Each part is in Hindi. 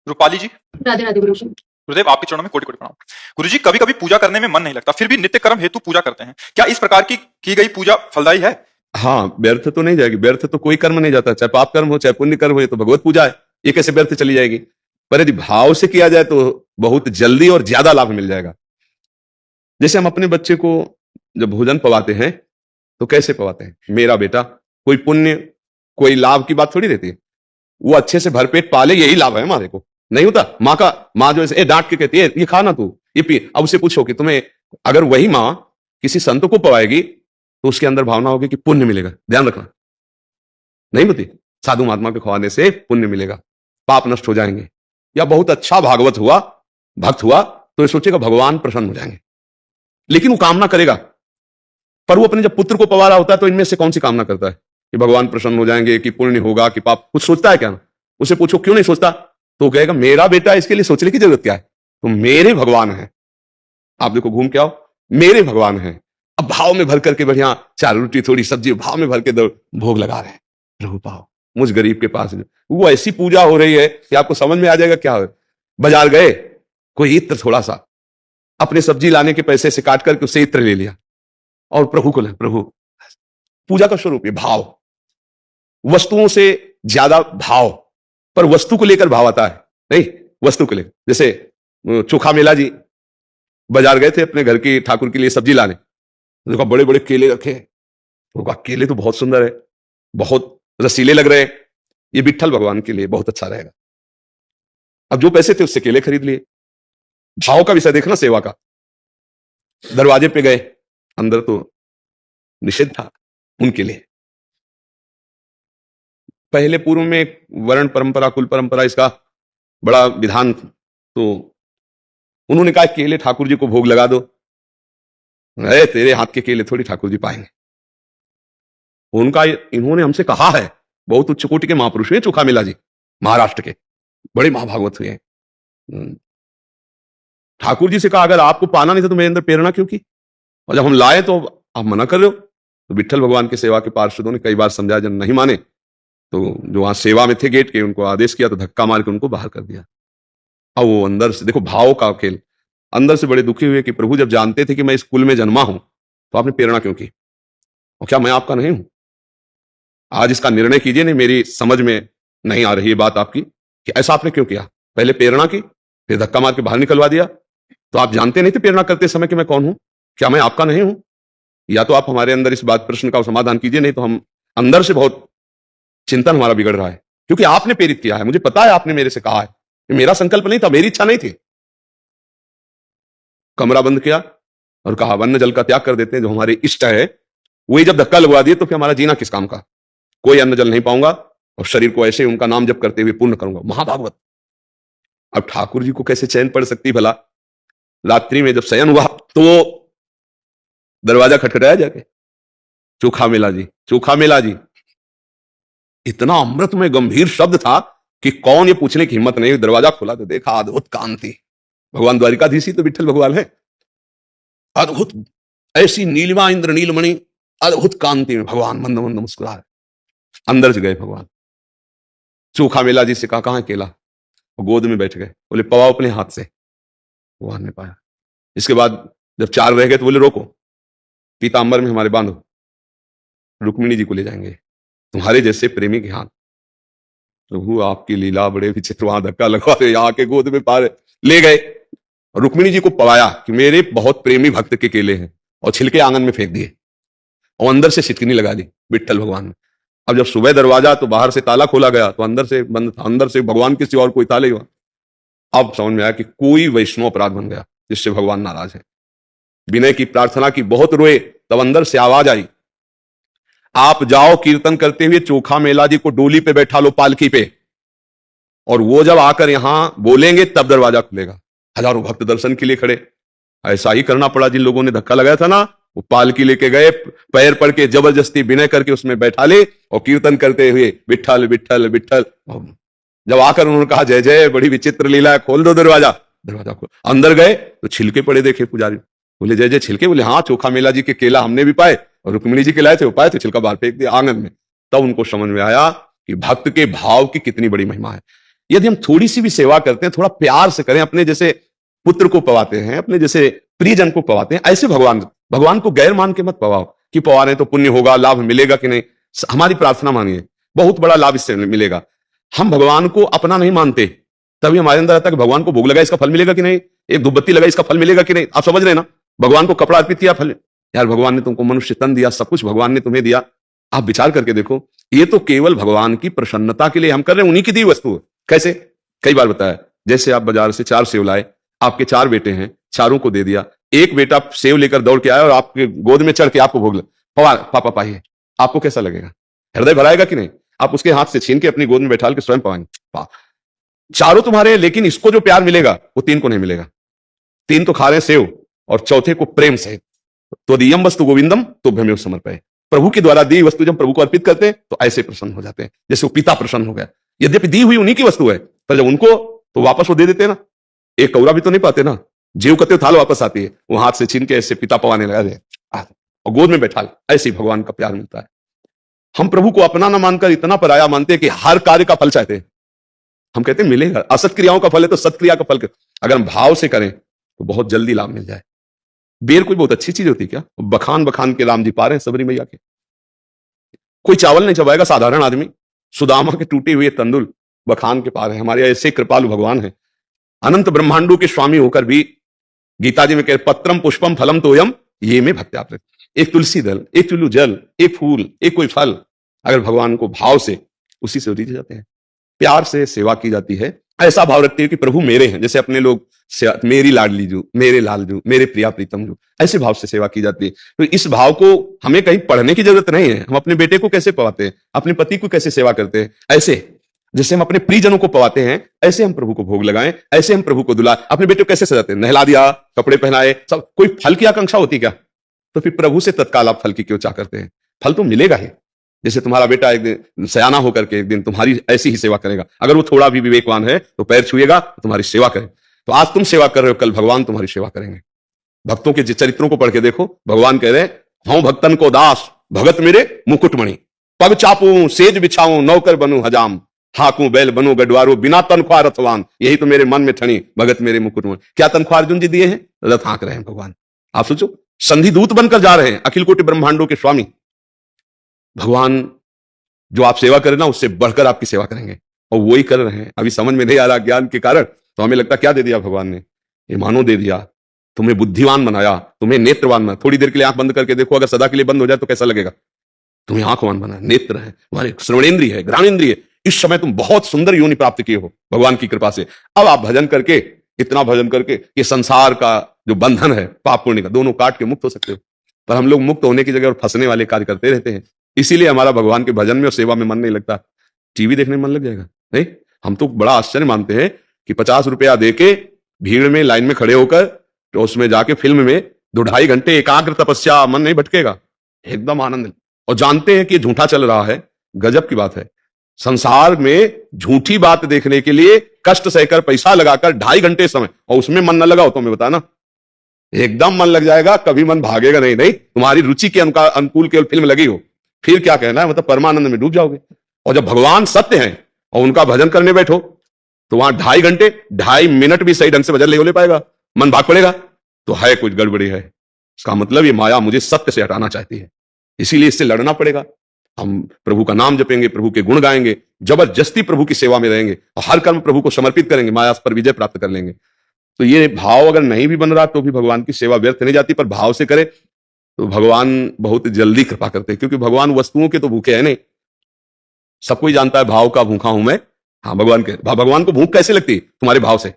रूपाली जी, राधे राधे गुरु जी। गुरुदेव आपके चरणों में कोटि कोटि प्रणाम। गुरुजी, कभी कभी पूजा करने में मन नहीं लगता, फिर भी नित्य कर्म हेतु पूजा करते हैं। क्या इस प्रकार की गई पूजा फलदायी है? हाँ, व्यर्थ तो नहीं जाएगी। व्यर्थ तो कोई कर्म नहीं जाता, चाहे पाप कर्म हो चाहे पुण्य कर्म हो। ये तो भगवत पूजा है, ये कैसे व्यर्थ चली जाएगी? पर यदि भाव से किया जाए तो बहुत जल्दी और ज्यादा लाभ मिल जाएगा। जैसे हम अपने बच्चे को जब भोजन पवाते हैं तो कैसे पवाते हैं? मेरा बेटा, कोई पुण्य कोई लाभ की बात थोड़ी रहती है। वो अच्छे से भरपेट पाले, यही लाभ है हमारे को। नहीं होता? माँ जो ऐसे डांट के कहती है ये खा ना तू, ये पी। अब उसे पूछो कि तुम्हें अगर वही माँ किसी संत को पवाएगी तो उसके अंदर भावना होगी कि पुण्य मिलेगा। ध्यान रखना, नहीं होती? साधु महात्मा के खवाने से पुण्य मिलेगा, पाप नष्ट हो जाएंगे। या बहुत अच्छा भागवत हुआ, भक्त हुआ, तो ये सोचेगा भगवान प्रसन्न हो जाएंगे। लेकिन वो कामना करेगा, पर वो अपने जब पुत्र को पवा रहा होता है तो इनमें से कौन सी कामना करता है कि भगवान प्रसन्न हो जाएंगे, कि पुण्य होगा, कि पाप? कुछ सोचता है क्या? उसे पूछो क्यों नहीं सोचता, तो कहेगा मेरा बेटा, इसके लिए सोचने की जरूरत क्या है? तो मेरे भगवान है। आप देखो, घूम के आओ, मेरे भगवान है। अब भाव में भर करके बढ़िया चार रोटी थोड़ी सब्जी भाव में भर के भोग लगा रहे हैं। प्रभु पाओ मुझ गरीब के पास। वो ऐसी पूजा हो रही है कि आपको समझ में आ जाएगा क्या हो। बाजार गए, कोई इत्र थोड़ा सा अपने सब्जी लाने के पैसे से काट करके उससे इत्र ले लिया और प्रभु को ले। प्रभु, पूजा का स्वरूप ये भाव। वस्तुओं से ज्यादा भाव, पर वस्तु को लेकर भाव आता है नहीं, वस्तु को लेकर। जैसे चोखा मेला जी बाजार गए थे अपने घर की ठाकुर के लिए सब्जी लाने, देखा बड़े बड़े केले रखे। तो कहा केले तो बहुत सुंदर है, बहुत रसीले लग रहे हैं, ये विट्ठल भगवान के लिए बहुत अच्छा रहेगा। अब जो पैसे थे उससे केले खरीद लिए। भाव का विषय देखना, सेवा का। दरवाजे पे गए, अंदर तो निषेध था उनके लिए। पहले पूर्व में वर्ण परंपरा, कुल परंपरा, इसका बड़ा विधान, तो उन्होंने कहा केले ठाकुर जी को भोग लगा दो। अरे तेरे हाथ के केले थोड़ी ठाकुर जी पाएंगे। उनका इन्होंने हमसे कहा है, बहुत उच्च कोटि के महापुरुष हैं चोखा मेला जी, महाराष्ट्र के बड़े महाभागवत हुए हैं। ठाकुर जी से कहा अगर आपको पाना नहीं था तो मेरे अंदर प्रेरणा क्यों की? और जब हम लाए तो आप मना कर रहे हो। तो विट्ठल भगवान की सेवा के पार्षदों ने कई बार समझाया, जब नहीं माने तो जो वहां सेवा में थे गेट के, उनको आदेश किया तो धक्का मार के उनको बाहर कर दिया। अब वो अंदर से देखो, भाव का खेल। अंदर से बड़े दुखी हुए कि प्रभु जब जानते थे कि मैं इस कुल में जन्मा हूं तो आपने प्रेरणा क्यों की? और क्या मैं आपका नहीं हूं? आज इसका निर्णय कीजिए। नहीं, मेरी समझ में नहीं आ रही है बात आपकी कि ऐसा आपने क्यों किया। पहले प्रेरणा की, फिर धक्का मार के बाहर निकलवा दिया। तो आप जानते नहीं थे प्रेरणा करते समय कि मैं कौन हूं? क्या मैं आपका नहीं हूं? या तो आप हमारे अंदर इस बात प्रश्न का समाधान कीजिए, नहीं तो हम अंदर से बहुत चिंतन हमारा बिगड़ रहा है। क्योंकि आपने प्रेरित किया है, मुझे पता है, आपने मेरे से कहा है। मेरा संकल्प नहीं था, मेरी इच्छा नहीं थी। कमरा बंद किया और कहा अन्न जल का त्याग कर देते हैं, जो हमारे इष्ट है वही जब धक्का लगवा दिए तो फिर हमारा जीना किस काम का? कोई अन्न जल नहीं पाऊंगा और शरीर को ऐसे उनका नाम जप करते हुए पूर्ण करूंगा। महाभागवत। अब ठाकुर जी को कैसे चैन पड़ सकती भला? रात्रि में जब शयन हुआ तो दरवाजा खटखटाया जाके, चोखा मेला जी, चोखा मेला जी। इतना अमृत में गंभीर शब्द था कि कौन ये पूछने की हिम्मत नहीं हुई। दरवाजा खोला तो देखा अद्भुत कांति। भगवान द्वारिकाधीश ही तो विट्ठल भगवान है। अद्भुत ऐसी नीलिमा इंद्र नीलमणि, अद्भुत कांति में भगवान मंद मंद मुस्कुरा। अंदर से गए भगवान। चोखा मेला जी से कहा कहां केला? और गोद में बैठ गए, बोले पवाओ अपने हाथ से। भगवान ने पाया। इसके बाद जब चार रह गए तो बोले रोको, पीतांबर में हमारे बांधो, रुक्मिणी जी को ले जाएंगे, तुम्हारे जैसे प्रेमी के हाथ। प्रभु आपकी लीला बड़े विचित्र। वहां धक्का लगवा रहे, यहाँ के गोद में पार ले गए और रुक्मिणी जी को पवाया कि मेरे बहुत प्रेमी भक्त के केले हैं, और छिलके आंगन में फेंक दिए और अंदर से सिटकनी लगा दी विट्ठल भगवान ने। अब जब सुबह दरवाजा तो बाहर से ताला खोला गया तो अंदर से बंद था, अंदर से भगवान के सिवा और कोई ताला ही हुआ। अब समझ में आया कि कोई वैष्णव अपराध बन गया जिससे भगवान नाराज है। विनय की प्रार्थना की, बहुत रोए, तब अंदर से आवाज आई, आप जाओ कीर्तन करते हुए चोखा मेला जी को डोली पे बैठा लो, पालकी पे, और वो जब आकर यहां बोलेंगे तब दरवाजा खुलेगा। हजारों भक्त दर्शन के लिए खड़े। ऐसा ही करना पड़ा जिन लोगों ने धक्का लगाया था ना, वो पालकी लेके गए, पैर पड़ के जबरदस्ती विनय करके उसमें बैठा ले और कीर्तन करते हुए विट्ठल विट्ठल विट्ठल। जब आकर उन्होंने कहा जय जय, बड़ी विचित्र लीला है, खोल दो दरवाजा। दरवाजा खोल, अंदर गए तो छिलके पड़े देखे पुजारी। बोले जय जय, छिलके? बोले हाँ, चोखा मेला जी के केला हमने भी पाए और रुक्मिणी जी के लाए थे, वो पाए थे, छिलका बाहर फेंक दिया आंगन में। तब उनको समझ में आया कि भक्त के भाव की कितनी बड़ी महिमा है। यदि हम थोड़ी सी भी सेवा करते हैं, थोड़ा प्यार से करें, अपने जैसे पुत्र को पवाते हैं, अपने जैसे प्रियजन को पवाते हैं, ऐसे भगवान को गैर मान के मत पवाओ कि पवा रहे तो पुण्य होगा, लाभ मिलेगा कि नहीं। हमारी प्रार्थना मानिए, बहुत बड़ा लाभ इससे मिलेगा। हम भगवान को अपना नहीं मानते, तभी हमारे अंदर आता है कि भगवान को भोग लगा इसका फल मिलेगा कि नहीं, एक धूपबत्ती लगा इसका फल मिलेगा कि नहीं। आप समझ रहे ना, भगवान को कपड़ा अर्पित किया, फल। यार भगवान ने तुमको मनुष्य तन दिया, सब कुछ भगवान ने तुम्हें दिया, आप विचार करके देखो, ये तो केवल भगवान की प्रसन्नता के लिए हम कर रहे हैं, उन्हीं की दी वस्तु है। कैसे? कई बार बताया, जैसे आप बाजार से 4 सेव लाए, आपके 4 बेटे हैं, चारों को दे दिया, एक बेटा सेव लेकर दौड़ के आया और आपके गोद में चढ़ के आपको भोग लगा, पापा पाइए, आपको कैसा लगेगा? हृदय भराएगा कि नहीं? आप उसके हाथ से छीन के अपनी गोद में बैठा के स्वयं पाएंगे। चारों तुम्हारे, लेकिन इसको जो प्यार मिलेगा वो 3 को नहीं मिलेगा। 3 तो खा रहे हैं सेव, और चौथे को प्रेम से। तो दियम वस्तु गोविंदम तो भ्रमेव समर्पय। प्रभु के द्वारा दी वस्तु जब प्रभु को अर्पित करते हैं तो ऐसे प्रसन्न हो जाते हैं, जैसे वो पिता प्रसन्न हो गया। यद्यपि दी हुई उन्हीं की वस्तु है, पर जब उनको तो वापस वो दे देते हैं ना, एक कौरा भी तो नहीं पाते ना, जीव कते थाल वापस आती है, वो हाथ से छीन के ऐसे पिता पवाने लगा और गोद में बैठा, ऐसे ही भगवान का प्यार मिलता है। हम प्रभु को अपना ना मानकर इतना पराया मानते हैं कि हर कार्य का फल चाहते हैं। हम कहते हैं मिलेगा, असत क्रियाओं का फल है तो सत्क्रिया का फल, अगर हम भाव से करें तो बहुत जल्दी लाभ मिल जाए। बेर कोई बहुत अच्छी चीज होती क्या? बखान बखान के राम जी पा रहे हैं सबरी मैया के। कोई चावल नहीं चबाएगा साधारण आदमी, सुदामा के टूटे हुए तंदुल बखान के पा रहे हैं। हमारे ऐसे कृपालु भगवान हैं, अनंत ब्रह्मांडों के स्वामी होकर भी गीता जी में कह पत्रम पुष्पम फलम तोयम ये में भक्त्याप्त। एक तुलसी दल, एक चुल्लू जल, एक फूल, एक कोई फल, अगर भगवान को भाव से उसी से रीझे जाते हैं, प्यार से सेवा की जाती है, ऐसा भाव रखते हैं कि प्रभु मेरे हैं, जैसे अपने लोग मेरी लाडली जू, मेरे लाल जू, मेरे प्रिया प्रीतम जू, ऐसे भाव से सेवा की जाती है। तो इस भाव को हमें कहीं पढ़ने की जरूरत नहीं है। हम अपने बेटे को कैसे पवाते हैं, अपने पति को कैसे सेवा करते हैं, ऐसे जैसे हम अपने प्रियजनों को पवाते हैं, ऐसे हम प्रभु को भोग लगाएं, ऐसे हम प्रभु को दुलाएं। अपने बेटे को कैसे सजाते हैं? नहला दिया, कपड़े पहनाए, सब। कोई फल की आकांक्षा होती क्या? तो फिर प्रभु से तत्काल आप फल की क्यों चाह करते हैं? फल तो मिलेगा ही। जैसे तुम्हारा बेटा एक दिन सयाना होकर के एक दिन तुम्हारी ऐसी ही सेवा करेगा, अगर वो थोड़ा भी विवेकवान है तो पैर छुएगा तो तुम्हारी सेवा करे। तो आज तुम सेवा कर रहे हो, कल भगवान तुम्हारी सेवा करेंगे। भक्तों के चरित्रों को पढ़ के देखो, भगवान कह रहे हैं हूं भक्तन को दास, भगत मेरे मुकुटमणि, पग चापूं सेज बिछाऊं, नौकर बनूं हजाम, हाकूं बैल बनूं गडवारो, बिना तनख्वाह रथवान, यही तो मेरे मन में ठनी, भगत मेरे मुकुटमणि। क्या तनख्वाह अर्जुन जी दिए हैं? रथ हाँक रहे हैं भगवान। आप सोचो, संधि दूत बनकर जा रहे हैं, अखिल कोटि ब्रह्मांडों के स्वामी भगवान। जो आप सेवा करें ना, उससे बढ़कर आपकी सेवा करेंगे, और वही कर रहे हैं। अभी समझ में नहीं आ रहा ज्ञान के कारण, तो हमें लगता क्या दे दिया भगवान ने? ईमानो दे दिया, तुम्हें बुद्धिमान बनाया, तुम्हें नेत्रवान बनाया। थोड़ी देर के लिए आंख बंद करके देखो, अगर सदा के लिए बंद हो जाए तो कैसा लगेगा? तुम्हें आंखवान बनाया, नेत्र है, तुम्हारे श्रवणेन्द्रिय है, घ्राणेन्द्रिय। इस समय तुम बहुत सुंदर योनि प्राप्त किए हो भगवान की कृपा से। अब आप भजन करके, इतना भजन करके ये संसार का जो बंधन है पाप पुण्य का, दोनों काट के मुक्त हो सकते हो। पर हम लोग मुक्त होने की जगह और फंसने वाले कार्य करते रहते हैं। इसीलिए हमारा भगवान के भजन में और सेवा में मन नहीं लगता। टीवी देखने में मन लग जाएगा नहीं? हम तो बड़ा आश्चर्य मानते हैं कि 50 रुपया देके भीड़ में लाइन में खड़े होकर तो उसमें जाके फिल्म में 2-2.5 घंटे एकाग्र तपस्या, मन नहीं भटकेगा, एकदम आनंद। और जानते हैं कि झूठा चल रहा है। गजब की बात है, संसार में झूठी बात देखने के लिए कष्ट सहकर पैसा लगाकर 2.5 घंटे समय, और उसमें मन न लगा हो तो मैं बताना, एकदम मन लग जाएगा, कभी मन भागेगा नहीं। नहीं, तुम्हारी रुचि के अनुकूल केवल फिल्म लगी हो, फिर क्या कहना है, मतलब परमानंद में डूब जाओगे। और जब भगवान सत्य हैं और उनका भजन करने बैठो तो वहां 2.5 घंटे 2.5 मिनट भी सही ढंग से भजन नहीं हो ले पाएगा, मन भाग पड़ेगा, तो है कुछ गड़बड़ी है। इसका मतलब ये माया मुझे सत्य से हटाना चाहती है, इसीलिए इससे लड़ना पड़ेगा। हम प्रभु का नाम जपेंगे, प्रभु के गुण गाएंगे, जबरदस्ती प्रभु की सेवा में रहेंगे और हर कर्म प्रभु को समर्पित करेंगे, माया पर विजय प्राप्त कर लेंगे। तो ये भाव अगर नहीं भी बन रहा तो भी भगवान की सेवा व्यर्थ नहीं जाती, पर भाव से करे तो भगवान बहुत जल्दी कृपा करते हैं, क्योंकि भगवान वस्तुओं के तो भूखे है नहीं। सब कोई जानता है भाव का भूखा हूं मैं। हाँ, भगवान को भूख कैसे लगती? तुम्हारे भाव से।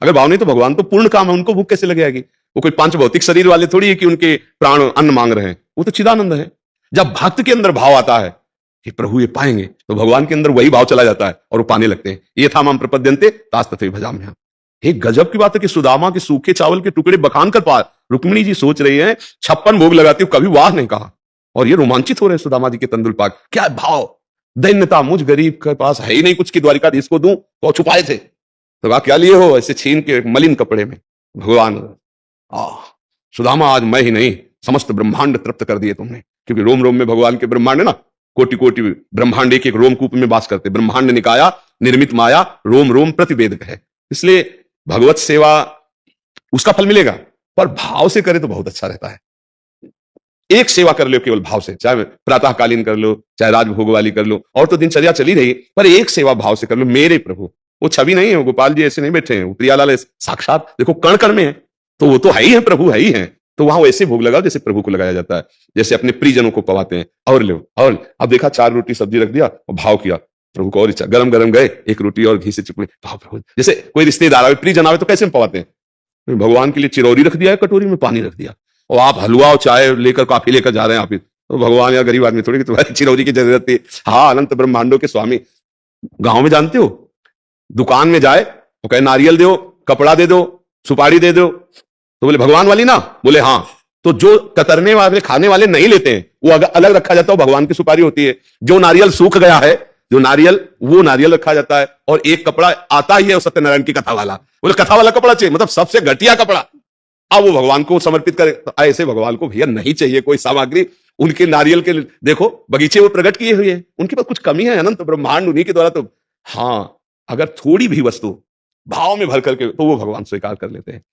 अगर भाव नहीं तो भगवान तो पूर्ण काम है, उनको भूख कैसे लग जाएगी? वो कोई 5 भौतिक शरीर वाले थोड़ी है कि उनके प्राण अन्न मांग रहे हैं, वो तो चिदानंद है। जब भक्त के अंदर भाव आता है कि प्रभु ये पाएंगे, तो भगवान के अंदर वही भाव चला जाता है और वो पाने लगते हैं। ये था माम प्रपद्यन्ते तास तथैव भजाम्यहम्। एक गजब की बात है कि सुदामा के सूखे चावल के टुकड़े बखान कर पा, रुक्मिणी जी सोच रही हैं 56 भोग लगाती हूं, कभी वाह नहीं कहा, और ये रोमांचित हो रहे हैं सुदामा जी के तंदुल पाक। क्या भाव, दैन्यता, मुझ गरीब के पास है ही नहीं कुछ कि द्वारिकाधीश को दूं, तो छुपाए थे। तो कहा क्या लिए हो? ऐसे छीन के मलिन कपड़े में। भगवान सुदामा, आज मैं ही नहीं समस्त ब्रह्मांड तृप्त कर दिए तुमने, क्योंकि रोम रोम में भगवान के ब्रह्मांड है ना, कोटि कोटि ब्रह्मांड एक एक रोमकूप में वास करते, ब्रह्मांड निकाया निर्मित माया रोम रोम प्रतिवेदक है। इसलिए भगवत सेवा उसका फल मिलेगा, पर भाव से करे तो बहुत अच्छा रहता है। एक सेवा कर लो केवल भाव से, चाहे प्रातःकालीन कर लो, चाहे राजभोग वाली कर लो, और तो दिनचर्या चली रही, पर एक सेवा भाव से कर लो। मेरे प्रभु, वो छवि नहीं है, वो गोपाल जी ऐसे नहीं बैठे हैं, प्रियालाल साक्षात देखो कण कण में है, तो वो तो है ही है, प्रभु है ही है। तो वहां वैसे भोग लगाओ जैसे प्रभु को लगाया जाता है, जैसे अपने प्रियजनों को पवाते हैं। और लो, और अब देखा 4 रोटी सब्जी रख दिया और भाव किया प्रभु को, और इच्छा गरम गरम गए, 1 रोटी और घी से चुपड़े भाव प्रभु। जैसे कोई रिश्तेदार आवे, प्रियजन आवे, तो कैसे हम पवाते हैं? भगवान के लिए चिरौरी रख दिया है, कटोरी में पानी रख दिया, और आप हलवा और चाय लेकर कॉफी लेकर जा रहे हैं आप, तो भगवान या गरीब आदमी थोड़ी कि तुम्हारी चिरौरी की जरूरत थी। हाँ, अनंत ब्रह्मांडों के स्वामी। गांव में जानते हो, दुकान में जाए तो कहे नारियल दो, कपड़ा दे दो, सुपारी दे दो, तो बोले भगवान वाली ना, बोले हाँ। तो जो कतरने वाले खाने वाले नहीं लेते हैं वो अलग रखा जाता है, भगवान की सुपारी होती है। जो नारियल सूख गया है, जो नारियल, वो नारियल रखा जाता है, और एक कपड़ा आता ही है सत्यनारायण की कथा वाला, बोले कथा वाला कपड़ा चाहिए, मतलब सबसे घटिया कपड़ा, अब वो भगवान को समर्पित करे। तो ऐसे भगवान को भैया नहीं चाहिए कोई सामग्री। उनके नारियल के देखो बगीचे वो प्रकट किए हुए हैं, उनके पास कुछ कमी है? अनंत ब्रह्मांड उन्हीं के द्वारा। तो हाँ, अगर थोड़ी भी वस्तु भाव में भर करके, तो वो भगवान स्वीकार कर लेते हैं।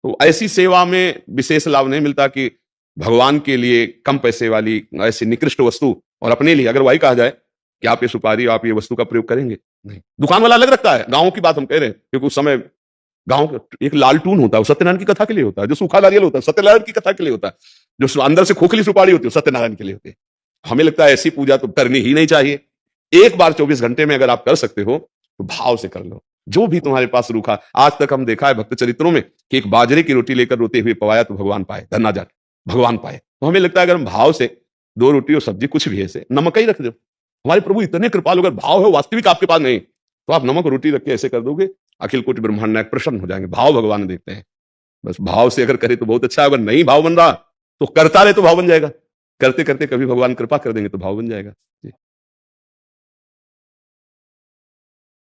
तो ऐसी सेवा में विशेष लाभ नहीं मिलता कि भगवान के लिए कम पैसे वाली ऐसी निकृष्ट वस्तु, और अपने लिए अगर वही कहा जाए कि आप ये सुपारी, आप ये वस्तु का प्रयोग करेंगे, नहीं। दुकान वाला अलग रखता है, गांव की बात हम कह रहे हैं, क्योंकि उस समय गांव का एक लालटून होता है, वो सत्यनारायण की कथा के लिए होता है। जो सूखा नारियल होता है सत्यनारायण की कथा के लिए होता है, जो अंदर से खोखली सुपारी होती है सत्यनारायण के लिए होती है। हमें लगता है ऐसी पूजा तो करनी ही नहीं चाहिए। एक बार 24 घंटे में अगर आप कर सकते हो तो भाव से कर लो। जो भी तुम्हारे पास रूखा, आज तक हम देखा है भक्त चरित्रों में कि एक बाजरे की रोटी लेकर रोते हुए पवाया तो भगवान पाए, धन्ना जाट भगवान पाए। तो हमें लगता है अगर हम भाव से 2 रोटी और सब्जी कुछ भी ऐसे, नमक ही रख दो, हमारे प्रभु इतने कृपालु, अगर भाव है वास्तविक आपके पास नहीं, तो आप नमक रोटी रख के ऐसे कर दोगे, अखिल कोटि ब्रह्मांड नायक प्रसन्न हो जाएंगे। भाव भगवान देखते हैं, बस भाव से अगर करे तो बहुत अच्छा है। अगर नहीं भाव बन रहा तो करता रहे तो भाव बन जाएगा, करते करते कभी भगवान कृपा कर देंगे तो भाव बन जाएगा।